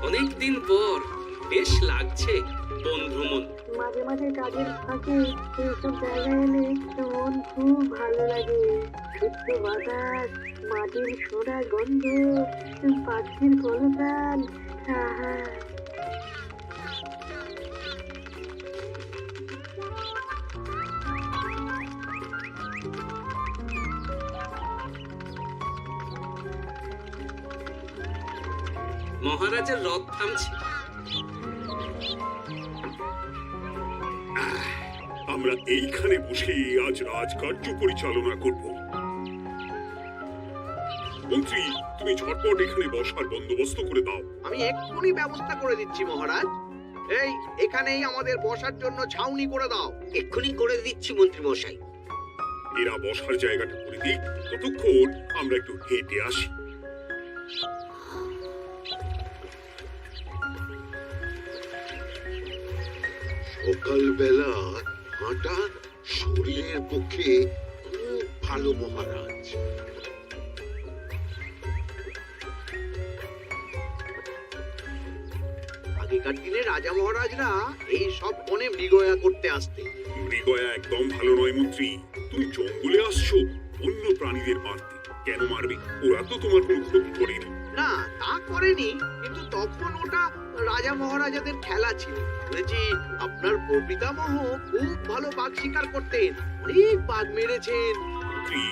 অনেকদিন পর বেশ লাগছে বন ভ্রমণ। মাঝে মাঝে কাজের ফাঁকে এইসব জায়গায় এলে মন খুব ভালো লাগে। শুদ্ধ বাতাস, মাটির সোনা গন্ধ, পাখির কলতান, আহা। মহারাজের রথ থামছে। আমরা এইখানে বসে আজ রাজকার্য পরিচালনা করব। মন্ত্রী, তুমি ঝটপট এখানে বসার বন্দোবস্ত করে দাও। আমি এক্ষুনি ব্যবস্থা করে দিচ্ছি মহারাজ। এই এখানেই আমাদের বসার জন্য ছাউনি করে দাও। এক্ষুনি করে দিচ্ছি মন্ত্রী মশাই। এরা বসার জায়গাটা করে দিক, ততক্ষণ আমরা একটু হেঁটে আসি। সকালবেলা হাঁটা শরীরের পক্ষে খুব ভালো মহারাজ। আগেকার দিনে রাজা মহারাজরা এই সব বনে মৃগয়া করতে আসতেন। মৃগয়া একদম ভালো নয় মন্ত্রী। তুমি জঙ্গলে আসছো অন্য প্রাণীদের মারতে। কেন মারবে? ওরা তো তোমার কোনো ক্ষতি করেনি। না, তা করেনি, কিন্তু তখন ওটা রাজা মহারাজাদের খেলা ছিল। শুনেছি আপনার প্রপিতামহ খুব ভালো বাঘ শিকার করতেন, অনেক বাঘ মেরেছেন। মন্ত্রী,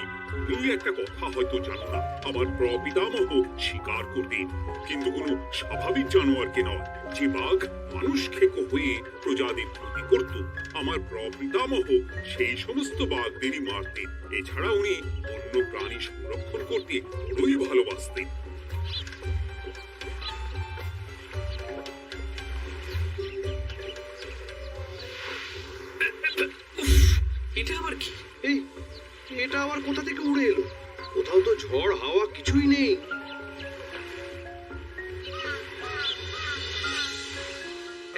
তুমি একটা কথা হয়তো জানো না। আমার প্রপিতামহ শিকার করতেন, কিন্তু কোনো স্বাভাবিক জানোয়ারকে নয়। যে বাঘ মানুষ খেকো হয়ে প্রজাদের ক্ষতি করত, আমার প্রপিতামহ সেই সমস্ত বাঘদেরই মারতেন। এছাড়া উনি অন্য প্রাণী সংরক্ষণ করতে বড়ই ভালোবাসতেন। এটা আবার কি? এই এটা আবার কোথা থেকে উড়ে এলো? কোথাও তো ঝড় হাওয়া কিছুই নেই।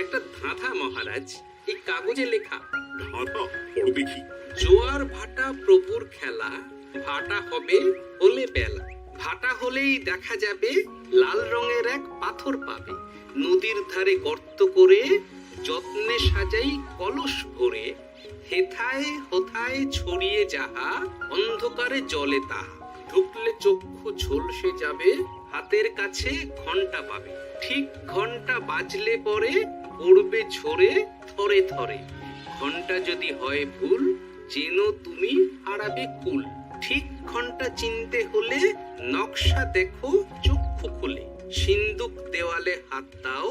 একটা ধাঁধা মহারাজ, এই কাগজে লেখা। ধাঁধা? পড়ো দেখি। জোয়ার ভাটা প্রভুর খেলা, ভাটা হবে হলে বেলা, ভাটা হলেই দেখা যাবে লাল রঙের এক পাথর পাবে, নদীর ধারে গর্ত করে যত্নে সাজাই কলস ভরে, হেথায় হোথায় ছড়িয়ে যাহা অন্ধকারে জলে তাহা, ঢুকলে চক্ষু ঝলসে যাবে, হাতের কাছে ঘন্টা পাবে, ঠিক ঘন্টা বাজলে পরে পড়বে ঝরে থরে থরে, ঘন্টা যদি হয় ভুল যেন তুমি হারাবে কুল, ঠিক ঘন্টা চিনতে হলে নকশা দেখো চক্ষু খুলে, সিন্দুক দেওয়ালে হাত দাও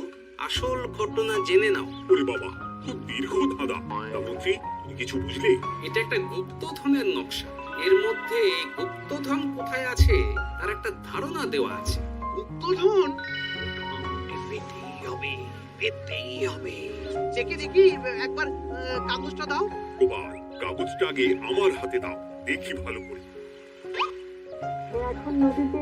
আসল ঘটনা জেনে নাও। ওরে বাবা, খুব দীর্ঘ ধাঁধা। তা মন্ত্রী, তুমি কিছু বুঝলে? এটা একটা গুপ্তধনের নকশা। এর মধ্যে গুপ্তধন কোথায় আছে তার একটা ধারণা দেওয়া আছে। গুপ্তধন পেতেই হবে, পেতেই হবে। দেখি দেখি একবার কাগজটা দাও। গোপাল, কাগজটা আগে আমার হাতে দাও, দেখি ভালো করে। এখন নদীতে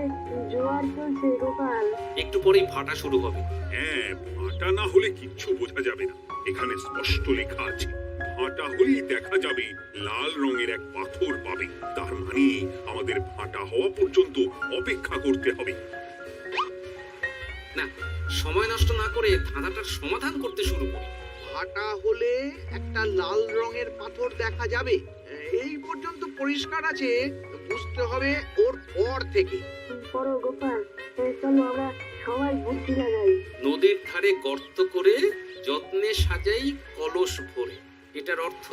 জোয়ার চলছে গোপাল। একটু পরেই ভাটা শুরু হবে। হ্যাঁ, ভাটা না হলে কিচ্ছু বোঝা যাবে না। এখানে স্পষ্ট লেখা আছে, ভাটা হলেই দেখা যাবে লাল রঙের এক পাথর পাবে। তার মানে আমাদের ভাটা হওয়া পর্যন্ত অপেক্ষা করতে হবে। না, সময় নষ্ট না করে ধাঁধাটার সমাধান করতে শুরু করি। ভাটা হলে একটা লাল রঙের পাথর দেখা যাবে, এই পর্যন্ত পরিষ্কার আছে। বুঝতে হবে ওর পর থেকে। পড়ো গোপাল, চলো আমরা সবাই বুদ্ধি লাগাই। নদীর ধারে গর্ত করে যত্নে সাজাই কলস ভরে। এটার অর্থ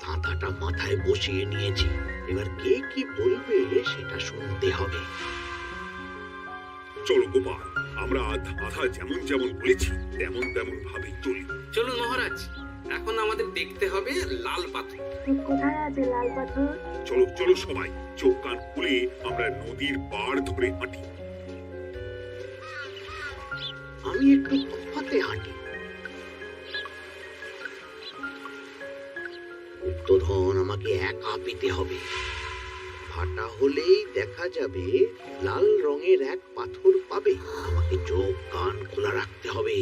ধাঁধাটা মাথায় বসিয়ে নিয়েছি, এবার কে কি বলবে সেটা শুনতে হবে। চলো গোপাল, আমরা ধাঁধা যেমন যেমন বলেছি তেমন তেমন ভাবে চলি। চলুন মহারাজ, এখন আমাদের দেখতে হবে লাল পাথর। কোথায় আছে লাল পাথর? চলো চলো সবাই, চোখ কান খুলে আমরা নদীর পাড় ধরে হাঁটি। আমি একটু তফাতে হাঁটি। গুপ্তধন আমাকে একা পেতে হবে। ভাটা হলেই দেখা যাবে লাল রঙের এক পাথর পাবে। আমাকে চোখ কান খোলা রাখতে হবে।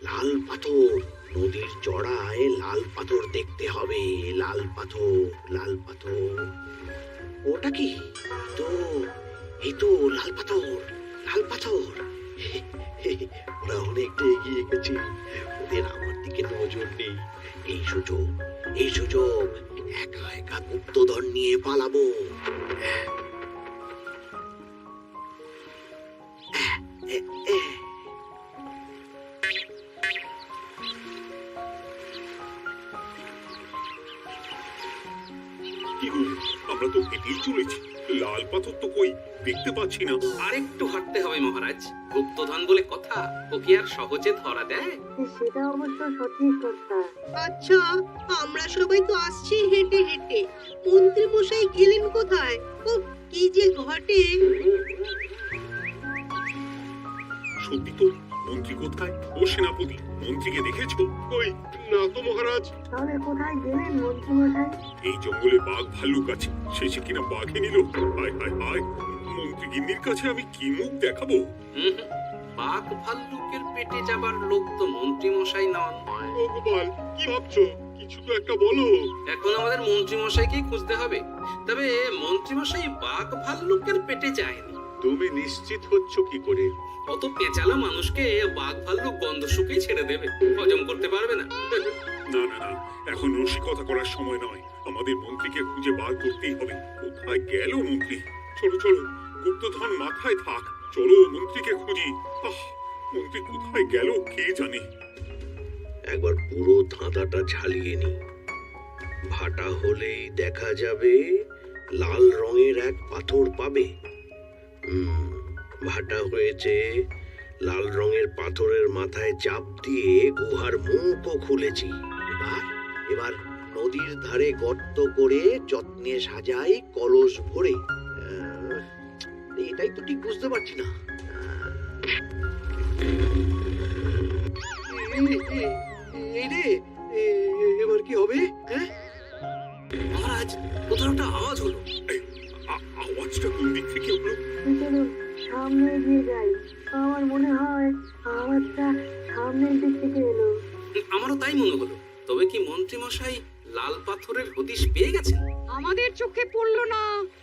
লাল পাথর, নদীর চড়ায় লাল পাথর দেখতে হবে। লাল পাথর, লাল পাথর। ওটা কি? তো এই তো লাল পাথর, লাল পাথর। ওরা অনেকটা এগিয়ে গেছে, ওদের আমার দিকে নজর নেই। এই সুযোগ, এই সুযোগ, একা একা গুপ্তধন নিয়ে পালাবো। কি গো, আমরা তো হেঁটেই চলেছি, লাল পাথর তো কই দেখতে পাচ্ছি না। আরেকটু হাঁটতে হবে মহারাজ, গুপ্তধন বলে কথা, ওকে আর সহজে ধরা দেয়? সেটা অবশ্য সঠিক কথা। আচ্ছা, আমরা সবাই তো আসছি হেঁটে হেঁটে, মন্ত্রী মশাই গেলেন কোথায়? ও কি যে ঘটে! সত্যি তো, মন্ত্রী কোথায়? ও সেনাপতি, মন্ত্রীকে দেখেছো? কই না তো মহারাজ। তাহলে কোথায় গেলেন মন্ত্রীমশাই? এই জঙ্গলে বাঘ ভাল্লুক আছে, শেষে কিনা বাঘে নিল। হায় হায় হায়, মন্ত্রী গিন্নির কাছে আমি কি মুখ দেখাবো? হুম, বাঘ ভাল্লুকের পেটে যাবার লোক তো মন্ত্রী মশাই নন। ও গোপাল, কি ভাবছো? কিছু তো একটা বলো। এখন আমাদের মন্ত্রী মশাইকেই খুঁজতে হবে। তবে মন্ত্রী মশাই বাঘ ভাল্লুকের পেটে যায়নি। তুমি নিশ্চিত হচ্ছ কি করে? অত পেঁচালা মানুষকে বাঘ ভাল্লুক গন্ধ শুকেই ছেড়ে দেবে, হজম করতে পারবে না। না না না, এখন রসিকতা করার সময় নয়। আমাদের মন্ত্রীকে খুঁজে বার করতেই হবে। কোথায় গেল মন্ত্রী? চলো চলো, গুপ্তধন মাথায় থাক, চলো মন্ত্রীকে খুঁজি। আহ, মন্ত্রী কোথায় গেল কে জানে। একবার পুরো ধাঁধাটা ঝালিয়ে নি। ভাটা হলেই দেখা যাবে লাল রঙের এক পাথর পাবে। ভাটা হয়েছে, লাল রঙের পাথরের মাথায় চাপ দিয়ে গুহার মুখও খুলেছি। এবার এবার নদীর ধারে গর্ত করে যত্নে সাজাই কলস ভরে। এটাই তো ঠিক বুঝতে পারছি না। এই রে, এবার কি হবে? হ্যাঁ, মহারাজ, কোথাও একটা আওয়াজ হলো। আওয়াজটা কোন দিক থেকে হলো? চলুন সামনে এগিয়ে যাই। আমার মনে হয় আওয়াজটা সামনের দিক থেকে এলো। আমারও তাই মনে হলো। তবে কি মন্ত্রী মশাই লাল পাথরের হদিশ পেয়ে গেছেন? আমাদের চোখে পড়লো না,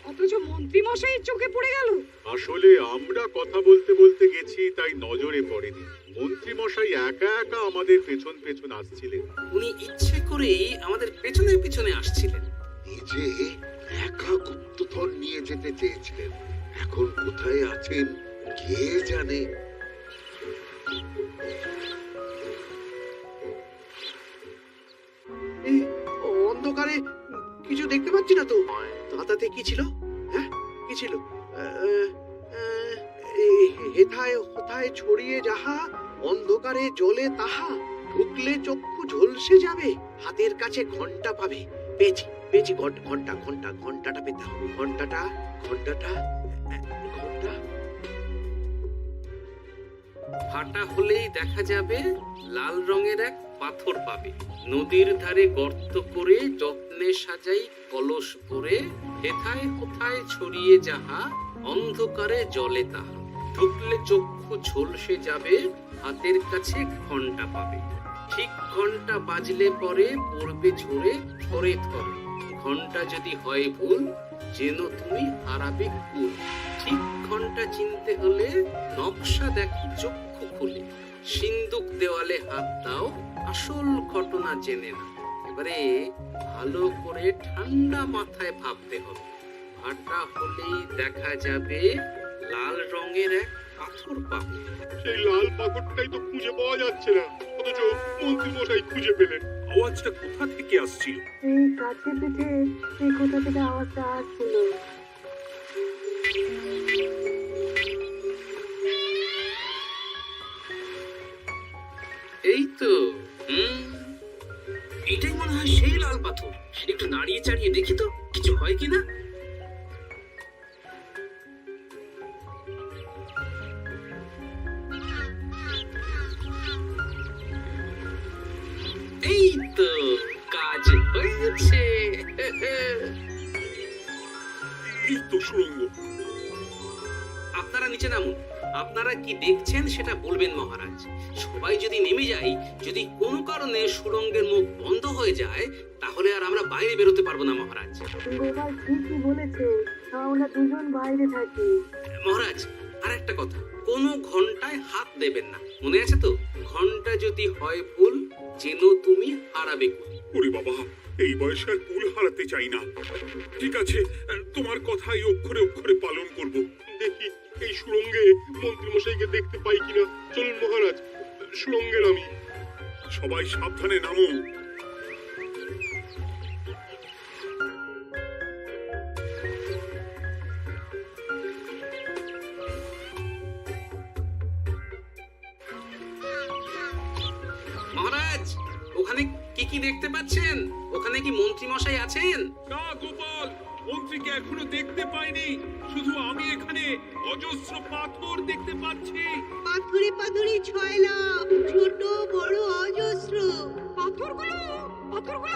অথচ মন্ত্রী মশাইয়ের চোখে পড়ে গেল। আসলে আমরা কথা বলতে বলতে গেছি, তাই নজরে পড়েনি। মন্ত্রী মশাই একা একা আমাদের পেছন পেছন আসছিলেন। উনি ইচ্ছে করেই আমাদের পেছনে পেছনে আসছিলেন। নিজে একা গুপ্তধন নিয়ে যেতে চেয়েছিলেন, এখন কোথায় আছেন কে জানে। এই অন্ধকারে কিছু দেখতে পাচ্ছি না তো। দাদাতে কি ছিল? হ্যাঁ, কি ছিল? হেথায় হোথায় ছড়িয়ে যাহা, অন্ধকারে জলে তাহা, ঢুকলে চক্ষু ঝলসে যাবে, হাতের কাছে ঘন্টা পাবে। পেয়েছি পেয়েছি, ঘন্টা ঘন্টা ঘন্টাটা পেতে হবে। ঘন্টাটা ঘন্টাটা ঘন্টা। ভাটা হলেই দেখা যাবে লাল রঙের এক পাথর পাবে। নদীর ধারে গর্ত করে যত্নে সাজাই কলস ভরে, হেথায় কোথায় ছড়িয়ে যাহা, অন্ধকারে জলে তাহা, ঢুকলে চক্ষু ঝলসে যাবে, হাতের কাছে ঘন্টা পাবে। ঠিক ঘন্টা বাজলে পরে পড়বে ঝরে থরে থরে, ঘন্টা যদি হয় ভুল যেন তুমি হারাবে কুল। ঠিক ঘন্টা চিনতে হলে নকশা দেখো চক্ষু খুলে, সিন্দুক দেওয়ালে হাত দাও আসল ঘটনা জেনে না। এবারে ভালো করে ঠান্ডা মাথায় ভাবতে হবে। ভাটা হলেই দেখা যাবে লাল রঙের এক পাথর পাবে। সেই লাল পাথরটাই তো খুঁজে পাওয়া যাচ্ছে না, অথচ মন্ত্রী মশাই খুঁজে পেলেন। আওয়াজটা কোথা থেকে আসছিল? এই কাছে পিঠে এই কোথা থেকে আওয়াজটা আসছিল। এই তো, এটাই মনে হয় সেই লাল পাথর। একটু নাড়িয়ে চাড়িয়ে দেখি তো কিছু হয় কিনা। এই তো, কাজ হয়েছে। এই তো সুড়ঙ্গ। আপনারা নিচে নামুন। আপনারা কি দেখছেন সেটা বলবেন মহারাজ। সবাই যদি নেমে যাই, যদি কোনো কারণে সুড়ঙ্গের মুখ বন্ধ হয়ে যায়, তাহলে আর আমরা বাইরে বেরোতে পারবো না মহারাজ। গোপাল ঠিকই বলেছে, আমরা দুজন বাইরে থাকি। মহারাজ, আর একটা কথা, কোনো ঘন্টায় হাত দেবেন না, মনে আছে তো? ঘন্টা যদি হয় ভুল, যেন তুমি হারাবে কুল। ওরে বাবা, এই বয়সে আর কুল হারাতে চাই না। ঠিক আছে, তোমার কথাই অক্ষরে অক্ষরে পালন করব। দেখি এই সুড়ঙ্গে মন্ত্রীমশাইকে দেখতে পাই কিনা। চলুন মহারাজ, সুড়ঙ্গের আমি। সবাই সাবধানে নামো। মহারাজ, ওখানে কি কি দেখতে পাচ্ছেন? ওখানে কি মন্ত্রী মশাই আছেন? না গোপাল, মন্ত্রীকে এখনো দেখতে পাইনি। শুধু আমি এখানে অজস্র পাথর দেখতে পাচ্ছি। পাথরে পাথরে ছয়লা, ছোট বড় অজস্র। পাথরগুলো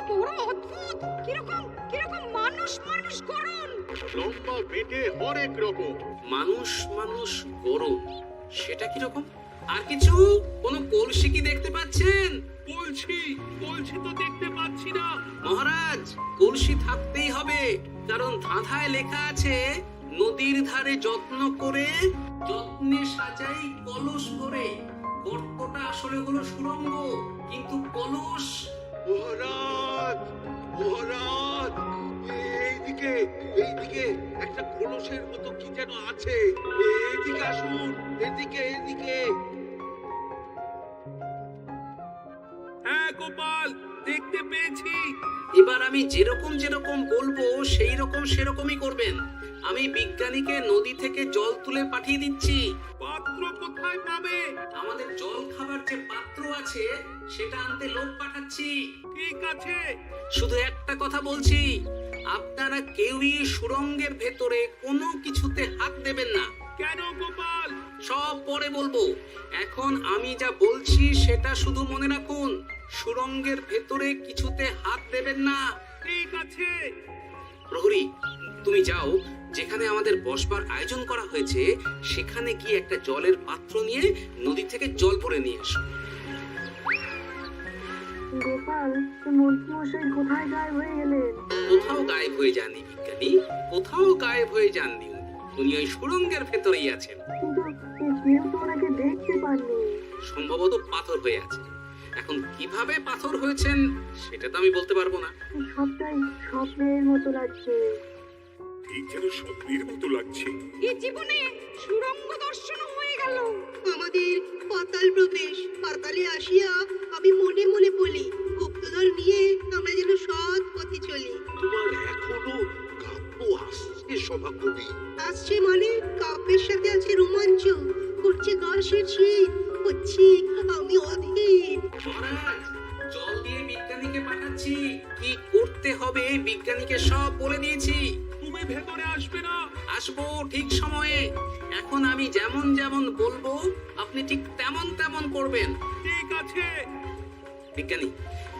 বড় অদ্ভুত, কিরকম কিরকম মানুষ মানুষ করুন। লম্বা বেটে হরেক রকম। মানুষ মানুষ গরম, সেটা কি রকম? আর কিছু? কোনো কলসি কি দেখতে পাচ্ছেন? বলছি তো দেখতে পাচ্ছি না। মহারাজ, কলসি থাকতেই হবে, কারণ ধাঁধায় লেখা আছে, নদীর ধারে যত্ন করে যত্নে সাজাই কলস ভরে। গর্তটা আসলে হলো সুড়ঙ্গ, কিন্তু কলস। মহারাজ, মহারাজ, এইদিকে এইদিকে একটা কলসের মতো কি যেন আছে। এইদিকে আসুন, এদিকে এদিকে। হ্যাঁ গোপাল, দেখতে পেয়েছি। এবার আমি যেরকম যেরকম বলবো সেই রকম সেরকমই করবেন। আমি বিজ্ঞানীকে নদী থেকে জল তুলে পাঠিয়ে দিচ্ছি। পাত্র কোথায় পাবে? আমাদের জল খাবার যে পাত্র আছে সেটা আনতে লোক পাঠাচ্ছি। ঠিক আছে। শুধু একটা কথা বলছি, আপনারা কেউই সুড়ঙ্গের ভেতরে কোনো কিছুতে হাত দেবেন না। কেন গোপাল? সব পরে বলবো, এখন আমি যা বলছি সেটা শুধু মনে রাখুন। সুড়ঙ্গের ভেতরে কিছুতে হাত দেবেন না। ঠিক আছে। প্রহরী, তুমি যাও, যেখানে আমাদের বসবার আয়োজন করা হয়েছে সেখানে গিয়ে একটা জলের পাত্র নিয়ে নদী থেকে জল ভরে নিয়ে এসো। গোপাল, মন্ত্রী মশাই কোথায় গায়েব হয়ে গেলেন? কোথাও গায়েব হয়ে যাননি বিজ্ঞানী, কোথাও গায়েব হয়ে যাননি। উনি ওই সুড়ঙ্গের ভেতরেই আছেন। কিন্তু কেউ তো ওনাকে দেখতে পাননি। সম্ভবত পাথর হয়ে আছে। এখন কিভাবে পাথর হয়েছেন সেটা তো আমি বলতে পারবো না। সবটাই স্বপ্নের মতো লাগছে। ঠিক যেন স্বপ্নের মতো লাগছে। এই জীবনে সুড়ঙ্গ দর্শন হয়ে গেল। আমাদের পাতাল প্রবেশ। পাতালে আসিয়া আমি মনে মনে বলি, গুপ্তধর নিয়ে আমরা যেন সৎ পথে চলি। তোমার এখনো কাব্য আসছে সভাকবি। আসছে মানে কাপের সাথে আছে রোমাঞ্চ, করছে ঘাসের শীত, হচ্ছি আমি অধীর। মহারাজ, জল দিয়ে বিজ্ঞানীকে পাঠাচ্ছি। কি করতে হবে বিজ্ঞানীকে সব বলে দিয়েছি। তুমি ভেতরে আসবে না? আসবো ঠিক সময়ে। এখন আমি যেমন যেমন বলবো আপনি ঠিক তেমন তেমন করবেন। ঠিক আছে। বিজ্ঞানী,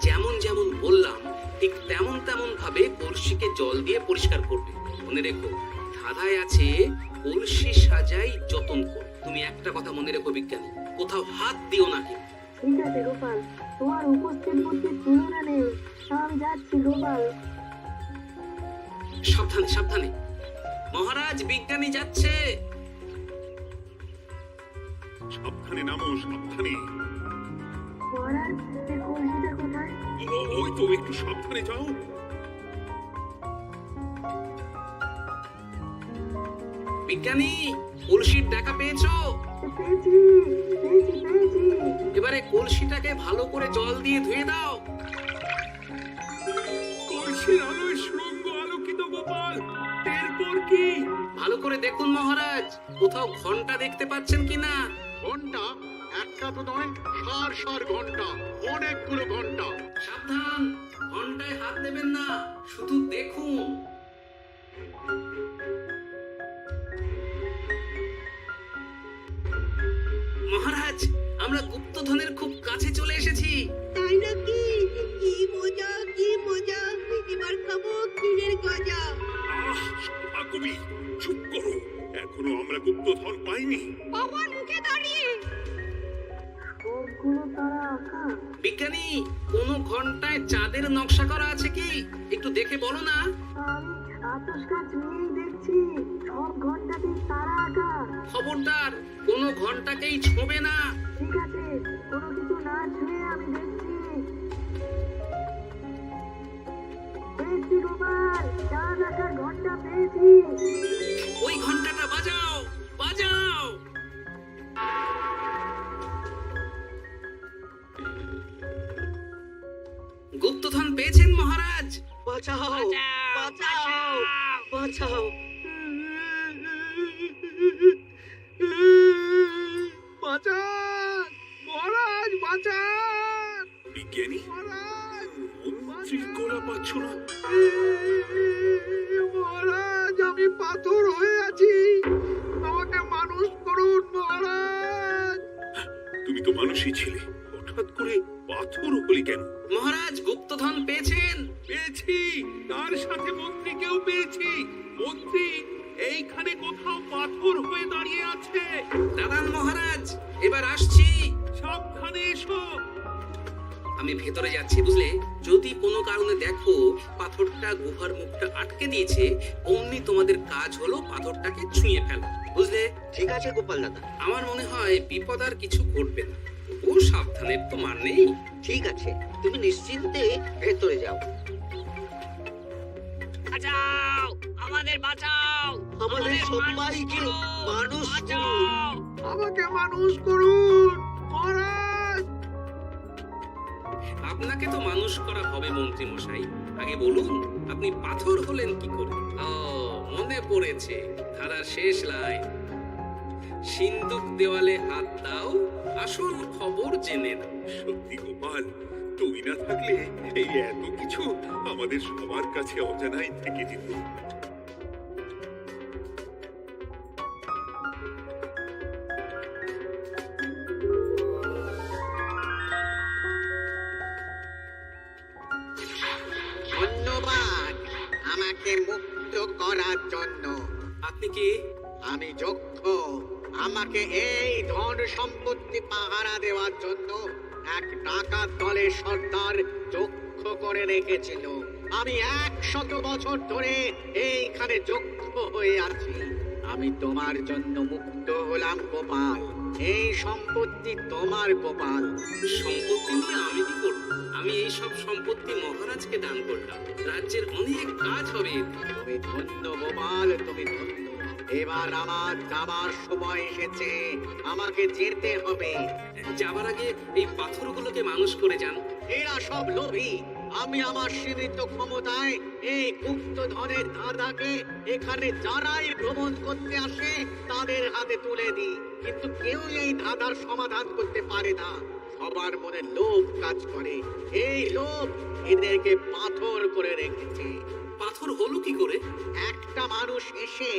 যেমন যেমন বললাম ঠিক তেমন তেমন ভাবে কলসিকে জল দিয়ে পরিষ্কার করবে। মনে রেখো, ধাঁধায় আছে কলসি সাজাই যতন কর। তুমি একটা কথা মনে রেখো বিজ্ঞানী, কোথাও হাত দিও না কিন্তু। ঠিক আছে গোপাল, তোমার উপস্থিত বুদ্ধির তুলনা নেই। আমি যাচ্ছি গোপাল। সাবধানে সাবধানে। মহারাজ, বিজ্ঞানী যাচ্ছে। সাবধানে নামো, সাবধানে। মহারাজ, এই কলসিটা কোথায়? ওই তো, একটু সাবধানে যাও। বিজ্ঞানী, কলসির দেখা পেয়েছো? পেয়েছি পেয়েছি পেয়েছি। এবারে কলসিটাকে ভালো করে জল দিয়ে ধুয়ে দাও। কলসির আলোয় সুড়ঙ্গ আলোকিত গোপাল। এরপর কি? ভালো করে দেখুন মহারাজ, কোথাও ঘন্টা দেখতে পাচ্ছেন কিনা? ঘন্টা? একটা তো নয়, সার সার ঘন্টা, অনেকগুলো ঘন্টা। সাবধান, ঘন্টায় হাত দেবেন না, শুধু দেখুন। মহারাজ, আমরা গুপ্তধনের খুব কাছে চলে এসেছি। তাই নাকি? কি মজা কি মজা, এবার খাবো কি গুপ্তধন পায়নি? বাবার মুখে দাঁড়িয়ে সবগুলো তারা আঁকা। বিজ্ঞানী, কোনো ঘন্টায় চাঁদের নকশা করা আছে কি? একটু দেখে বলো না। আমি আতস কাজ নিয়েই দেখছি, সব ঘন্টাতেই তারা আঁকা। খবরদার, কোনো ঘন্টাকেই ছোঁবে না। ঠিক আছে, কোনো কিছু না ছুঁয়ে আমি দেখছি। পেয়েছি গোপাল, চাঁদ আঁকার ঘন্টা পেয়েছি। ওই ঘন্টাটা বাজাও, বাজাও। গুপ্তধন পেয়েছেন মহারাজ। বাঁচাও, বাঁচাও, বাঁচাও। বাঁচান মহারাজ, বাঁচান বিজ্ঞানী, মহারাজ। মন্ত্রীর গলা পাচ্ছ না? মহারাজ, আমি পাথর হয়ে আছি, আমাকে মানুষ করুন মহারাজ। তুমি তো মানুষই ছিলে, হঠাৎ করে পাথর হলি কেন? মহারাজ, গুপ্তধন পেয়েছেন? পেয়েছি, তার সাথে মন্ত্রীকেও পেয়েছি। মন্ত্রী এইখানে কোথাও পাথর হয়ে দাঁড়িয়ে আছে। দাঁড়ান মহারাজ, এবার আসছি। সাবধানে এসো। আমি ভেতরে যাচ্ছি, বুঝলে? যদি কোনো কারণে দেখো পাথরটা গুহার মুখটা আটকে দিয়েছে, অমনি তোমাদের কাজ হলো পাথরটাকে ছুঁয়ে ফেলা, বুঝলে? ঠিক আছে গোপাল দাদা, আমার মনে হয় বিপদ আর কিছু ঘটবে না। ও সাবধানের তো মান নেই। ঠিক আছে, তুমি নিশ্চিন্তে ভেতরে যাও। বাঁচাও, আমাদের বাঁচাও, আমাদের সবাইকে মানুষ করুন। আমাকে মানুষ করুন মহারাজ। আপনাকে তো মানুষ করা হবে মন্ত্রী মশাই। আগে বলুন, আপনি পাথর হলেন কি করে? ও, মনে পড়েছে, ধারার শেষ লাইন। সিন্দুক দেওয়ালে হাত দাও, আসল খবর জেনে নাও। সত্যি গোপাল, তুমি না থাকলে এই এত কিছু আমাদের সবার কাছে অজানাই থেকে যেত। ধন্যবাদ আমাকে মুক্ত করার জন্য। আপনি কি? আমি যক্ষ। আমাকে এই ধন সম্পত্তি পাহারা দেওয়ার জন্য এক ডাকাত দলের সর্দার যক্ষ করে রেখেছিল। আমি 100 বছর ধরে এইখানে যক্ষ হয়ে আছি। আমি তোমার জন্য মুক্ত হলাম গোপাল। এই সম্পত্তি তোমার গোপাল। সম্পত্তি নিয়ে আমি কি করব? আমি এই সব সম্পত্তি মহারাজকে দান করলাম। রাজ্যের অনেক কাজ হবে। তুমি ধন্য গোপাল, তুমি ধন্য। এবার আমার যাবার সময় এসেছে, আমাকে যেতে হবে। যাবার আগে এই পাথরগুলোকে মানুষ করে যান। এরা সব লোভী। আমি আমার সীমিত ক্ষমতায় এই গুপ্ত ধনের ধাঁধাকে এখানে যারাই ভ্রমণ করতে আসে তাদের হাতে তুলে দিই, কিন্তু কেউ এই ধাঁধার সমাধান করতে পারে না। সবার মনে লোভ কাজ করে। এই লোভ এদেরকে পাথর করে রেখেছে। পাথর হলো কি করে? একটা মানুষ এসে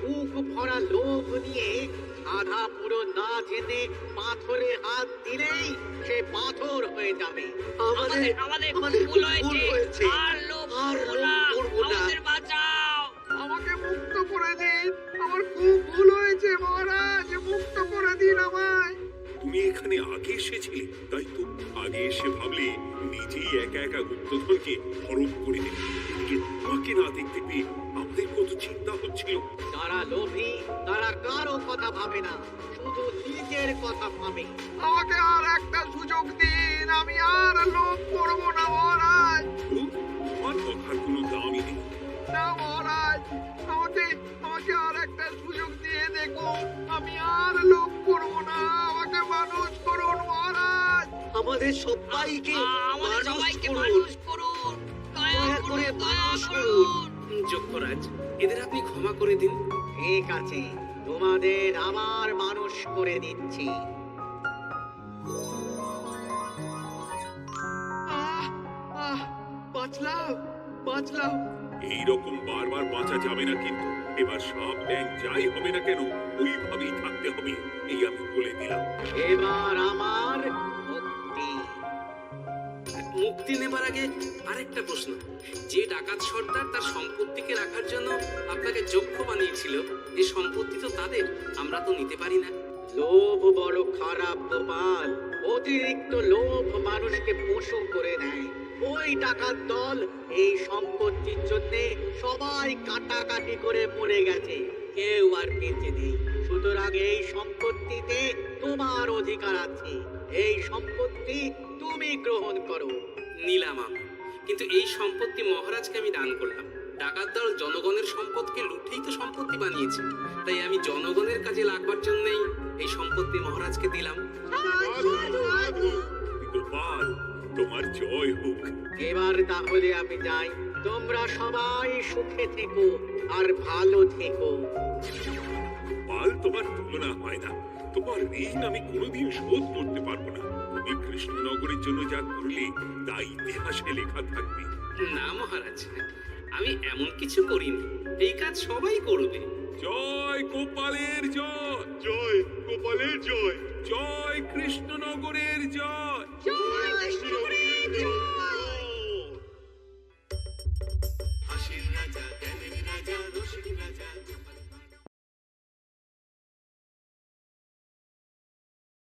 বুক ভরা লোভ নিয়ে আধা পুরো না জেনে পাথরে হাত দিলেই সে পাথর হয়ে যাবে। আমাদের আমাদের ভুল হয়েছে, আর লোভ করবো না, আমাদের বাঁচাও। আমাকে মুক্ত করে দিন, আমার খুব ভুল হয়েছে মহারাজ, মুক্ত করে দিন আমায়। তুমি এখানে আগে এসেছিলে, তাই তো আগে এসে ভাবলে নিজেই একা একা গুপ্তধনকে হরপ করে দেবে। এদিকে আমাকে না দেখতে পেয়ে আমাদের কত চিন্তা হচ্ছিল। যারা লোভী তারা কারো কথা ভাবে না, শুধু নিজের কথা ভাবে। আমাকে আর একটা সুযোগ দিন, আমি আর লোভ করবো না মহারাজ। তো তোমার কথার কোনো দামই নেই। না মহারাজ, আমাকে আমাকে আর একটা সুযোগ দিয়ে দেখুন, আমি আর লোভ করবো না, আমাকে মানুষ করুন মহারাজ। আমাদের সবাইকে আমাদের মানুষ সবাইকে করুন। মানুষ করুন, দয়া দয়া করুন, করে দয়া মানুষ করুন। যক্ষরাজ, এদের আপনি ক্ষমা করে দিন। ঠিক আছে, তোমাদের আমার মানুষ করে দিচ্ছি। বাঁচলাম, বাঁচলাম। এইরকম বারবার বাঁচা যাবে না, কিন্তু এবার সাপ ব্যাং যাই হবে না কেন ওইভাবেই থাকতে হবে, এই আমি বলে দিলাম। এবার আমার মুক্তি। মুক্তি নেবার আগে আরেকটা প্রশ্ন। যে ডাকাত সর্দার তার সম্পত্তিকে রাখার জন্য আপনাকে যক্ষ বানিয়েছিল, এই সম্পত্তি তো তাদের, আমরা তো নিতে পারি না। লোভ বড় খারাপ গোপাল, অতিরিক্ত লোভ মানুষকে পশু করে দেয়। ওই টাকার দল এই সম্পত্তির জন্য সবাই কাটাকাটি করে মরে গেছে, কেউ আর বেঁচে নেই। সুতরাং এই সম্পত্তিতে তোমার অধিকার আছে, এই সম্পত্তি তুমি গ্রহণ করো। নিলাম আমি, কিন্তু এই সম্পত্তি মহারাজকে আমি দান করলাম। ডাকাত দল জনগণের সম্পদকে লুটেই তো সম্পত্তি বানিয়েছে, তাই আমি জনগণের কাজে লাগবার জন্যই এই সম্পত্তি মহারাজকে দিলাম। গোপাল, তোমার জয় হোক। এবার তাহলে আমি যাই, তোমরা সবাই সুখে থেকো আর ভালো থেকো। গোপাল, তোমার তুলনা হয় না। তোমার ঋণ আমি কোনোদিন শোধ করতে পারবো না। তুমি কৃষ্ণনগরের জন্য যা করলে তা ইতিহাসে লেখা থাকবে। না মহারাজ, আমি এমন কিছু করিনি, এই কাজ সবাই করবে। জয় গোপালের জয়, জয় গোপালের জয়। জয় কৃষ্ণনগরের জয়।